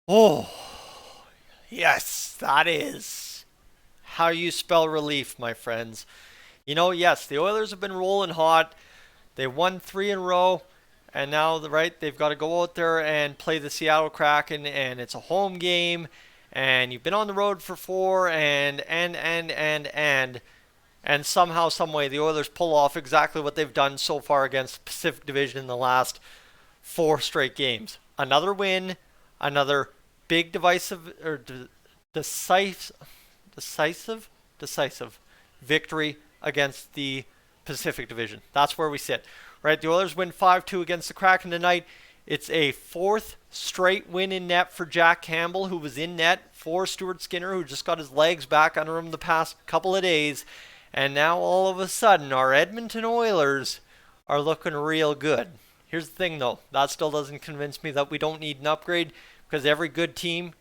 Oh, yes, that is how you spell relief, my friends. Yes, the Oilers have been rolling hot. They won three in a row, and now, they've got to go out there and play the Seattle Kraken, and it's a home game, and you've been on the road for four, and somehow, some way, the Oilers pull off exactly what they've done so far against the Pacific Division in the last four straight games. Another win, another big divisive or decisive, decisive, decisive victory against the Pacific Division. That's where we sit. Right, the Oilers win 5-2 against the Kraken tonight. It's a fourth straight win in net for Jack Campbell, who was in net for Stuart Skinner, who just got his legs back under him the past couple of days. And now all of a sudden, our Edmonton Oilers are looking real good. Here's the thing, though. That still doesn't convince me that we don't need an upgrade, because every good team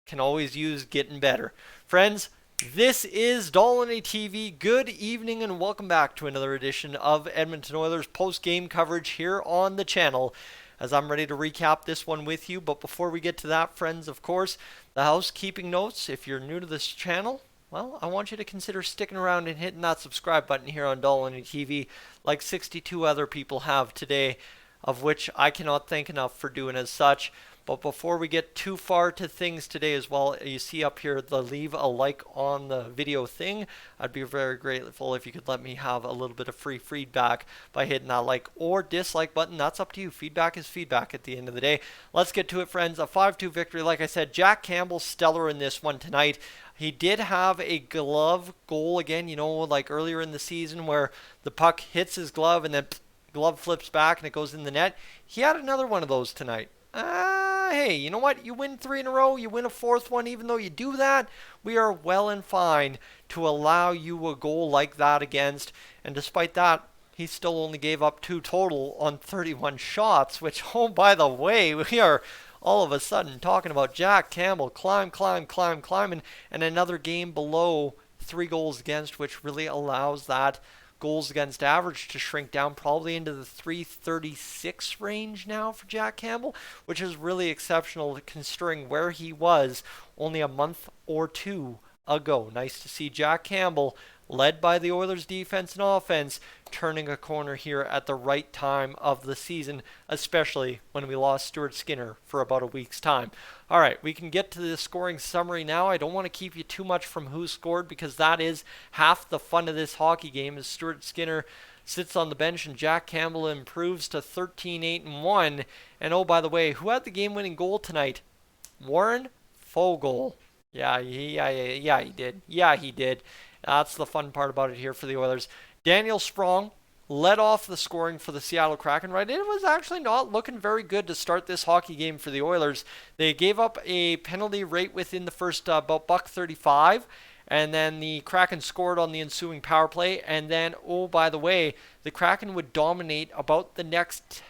can always use getting better. Friends, this is Dolynny TV. Good evening and welcome back to another edition of Edmonton Oilers post-game coverage here on the channel, as I'm ready to recap this one with you. But before we get to that, friends, of course, the housekeeping notes. If you're new to this channel, well, I want you to consider sticking around and hitting that subscribe button here on Dolynny TV, like 62 other people have today, of which I cannot thank enough for doing as such. But before we get too far to things today as well, you see up here the leave a like on the video thing. I'd be very grateful if you could let me have a little bit of free feedback by hitting that like or dislike button. That's up to you. Feedback is feedback at the end of the day. Let's get to it, friends. A 5-2 victory. Like I said, Jack Campbell stellar in this one tonight. He did have a glove goal again, like earlier in the season where the puck hits his glove and then glove flips back and it goes in the net. He had another one of those tonight. Hey, you know what? You win three in a row, you win a fourth one. Even though you do that, we are well and fine to allow you a goal like that against. And despite that, he still only gave up two total on 31 shots, which, oh, by the way, we are all of a sudden talking about Jack Campbell climbing, and another game below three goals against, which really allows that goals against average to shrink down probably into the 336 range now for Jack Campbell, which is really exceptional considering where he was only a month or two ago. Nice to see Jack Campbell, led by the Oilers defense and offense, turning a corner here at the right time of the season, especially when we lost Stuart Skinner for about a week's time. All right, we can get to the scoring summary now. I don't want to keep you too much from who scored, because that is half the fun of this hockey game, as Stuart Skinner sits on the bench and Jack Campbell improves to 13-8-1. And oh, by the way, who had the game-winning goal tonight? Warren Foegele. Yeah, he did. Yeah, he did. That's the fun part about it here for the Oilers. Daniel Sprong led off the scoring for the Seattle Kraken, right? It was actually not looking very good to start this hockey game for the Oilers. They gave up a penalty right within the first about buck 35, and then the Kraken scored on the ensuing power play. And then, oh, by the way, the Kraken would dominate about the next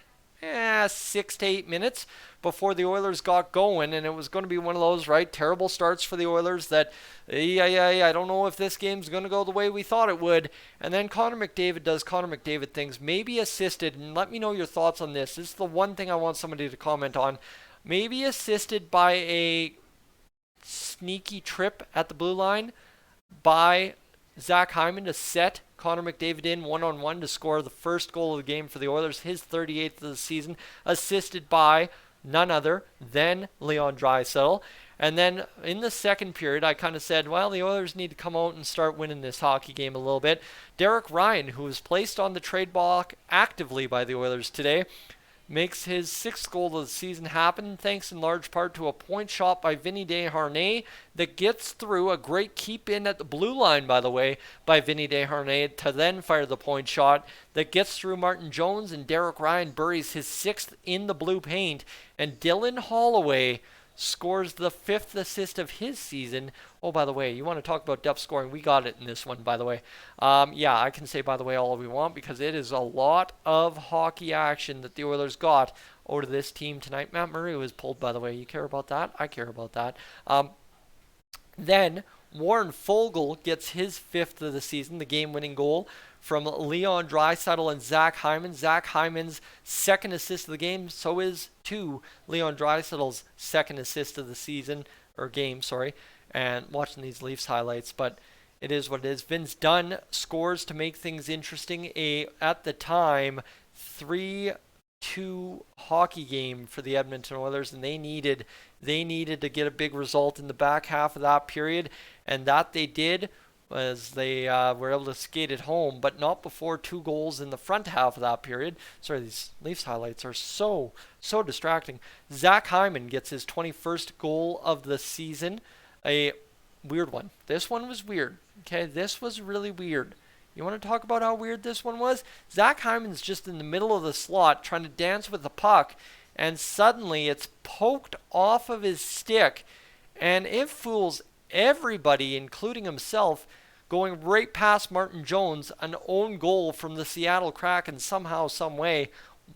6 to 8 minutes before the Oilers got going, and it was going to be one of those, right, terrible starts for the Oilers that, I don't know if this game's going to go the way we thought it would. And then Connor McDavid does Connor McDavid things, maybe assisted, and let me know your thoughts on this. This is the one thing I want somebody to comment on. Maybe assisted by a sneaky trip at the blue line by Zach Hyman to set Connor McDavid in one-on-one to score the first goal of the game for the Oilers, his 38th of the season, assisted by none other than Leon Draisaitl. And then in the second period, I kind of said, well, the Oilers need to come out and start winning this hockey game a little bit. Derek Ryan, who was placed on the trade block actively by the Oilers today, makes his sixth goal of the season happen, thanks in large part to a point shot by Vinny Desharnais that gets through. A great keep in at the blue line, by the way, by Vinny Desharnais to then fire the point shot that gets through Martin Jones, and Derek Ryan buries his sixth in the blue paint, and Dylan Holloway scores the fifth assist of his season. Oh, by the way, you want to talk about depth scoring? We got it in this one, by the way. Yeah, I can say by the way all we want, because it is a lot of hockey action that the Oilers got over to this team tonight. Matt Murray was pulled, by the way. You care about that? I care about that. Then Warren Foegele gets his 5th of the season, the game-winning goal from Leon Draisaitl and Zach Hyman. Zach Hyman's 2nd assist of the game, so is Leon Draisaitl's 2nd assist of the season, or game, sorry. And watching these Leafs highlights, but it is what it is. Vince Dunn scores to make things interesting. At the time, 3-2 hockey game for the Edmonton Oilers, and they needed to get a big result in the back half of that period, and that they did, as they were able to skate it home, but not before 2 goals in the front half of that period. Sorry, these Leafs highlights are so distracting. Zach Hyman gets his 21st goal of the season. A weird one. This one was weird. Okay, this was really weird. You want to talk about how weird this one was? Zach Hyman's just in the middle of the slot trying to dance with the puck, and suddenly it's poked off of his stick, and it fools everybody, including himself, going right past Martin Jones, an own goal from the Seattle Kraken somehow, some way.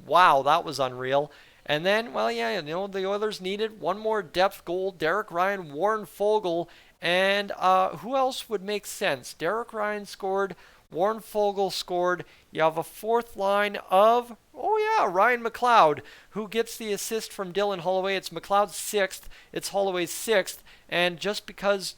Wow, that was unreal. And then, well, yeah, the Oilers needed one more depth goal. Derek Ryan, Warren Foegele, and who else would make sense? Derek Ryan scored, Warren Foegele scored. You have a 4th line of, Ryan McLeod, who gets the assist from Dylan Holloway. It's McLeod's 6th. It's Holloway's 6th. And just because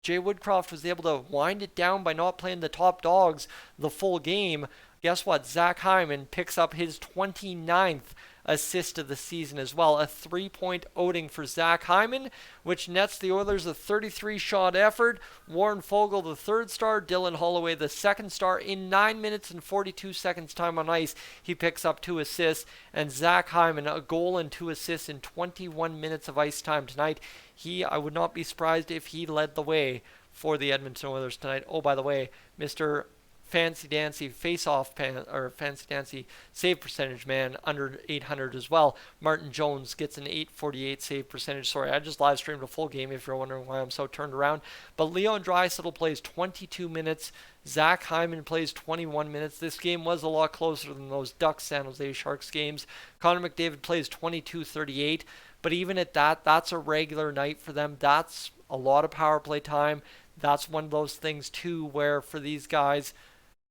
Jay Woodcroft was able to wind it down by not playing the top dogs the full game, guess what? Zach Hyman picks up his 29th assist of the season as well. A 3-point outing for Zach Hyman, which nets the Oilers a 33-shot effort. Warren Foegele, the 3rd star. Dylan Holloway, the 2nd star. In 9 minutes and 42 seconds time on ice, he picks up 2 assists. And Zach Hyman, a goal and 2 assists in 21 minutes of ice time tonight. I would not be surprised if he led the way for the Edmonton Oilers tonight. Oh, by the way, Mr. Fancy Dancy Fancy Dancy save percentage man under 800 as well. Martin Jones gets an 848 save percentage. Sorry, I just live streamed a full game if you're wondering why I'm so turned around. But Leon Draisaitl plays 22 minutes. Zach Hyman plays 21 minutes. This game was a lot closer than those Ducks San Jose Sharks games. Connor McDavid plays 22-38. But even at that, that's a regular night for them. That's a lot of power play time. That's one of those things too where for these guys,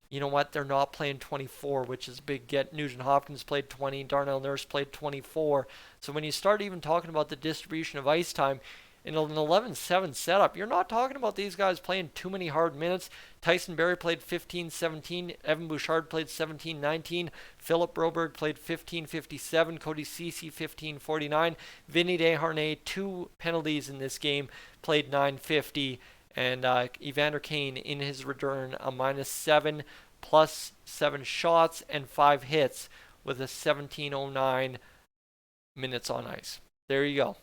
you know what? They're not playing 24, which is a big get. Nugent Hopkins played 20. Darnell Nurse played 24. So when you start even talking about the distribution of ice time in an 11-7 setup, you're not talking about these guys playing too many hard minutes. Tyson Barrie played 15-17. Evan Bouchard played 17-19. Philip Broberg played 15-57. Cody Ceci 15-49. Vinny Desharnais, 2 penalties in this game, played 9-50. And Evander Kane in his return, a -7 plus 7 shots and 5 hits with a 17:09 minutes on ice. There you go.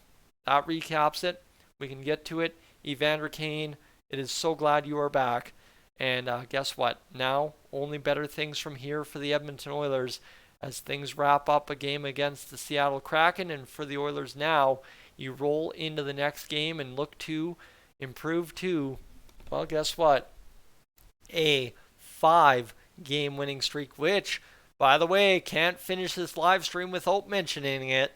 That recaps it. We can get to it. Evander Kane, it is so glad you are back. And guess what? Now, only better things from here for the Edmonton Oilers as things wrap up a game against the Seattle Kraken. And for the Oilers now, you roll into the next game and look to improve to, well, guess what? A 5-game winning streak, which, by the way, can't finish this live stream without mentioning it.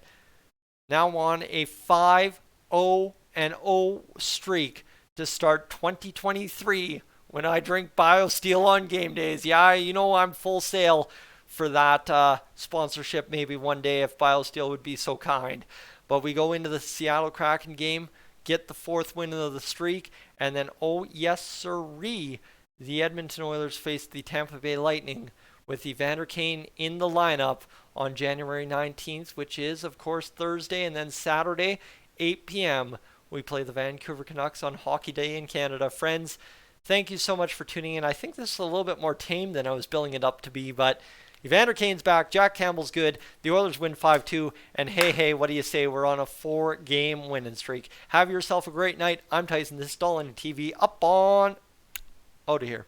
Now on a 5-0-0 streak to start 2023 when I drink BioSteel on game days. Yeah, I'm full sale for that sponsorship maybe one day if BioSteel would be so kind. But we go into the Seattle Kraken game, get the 4th win of the streak, and then, oh yes sirree, the Edmonton Oilers face the Tampa Bay Lightning with Evander Kane in the lineup on January 19th, which is, of course, Thursday, and then Saturday, 8 p.m., we play the Vancouver Canucks on Hockey Day in Canada. Friends, thank you so much for tuning in. I think this is a little bit more tame than I was building it up to be, but Evander Kane's back. Jack Campbell's good. The Oilers win 5-2. And hey, what do you say? We're on a 4-game winning streak. Have yourself a great night. I'm Tyson. This is Dolynny TV. Up on out of here.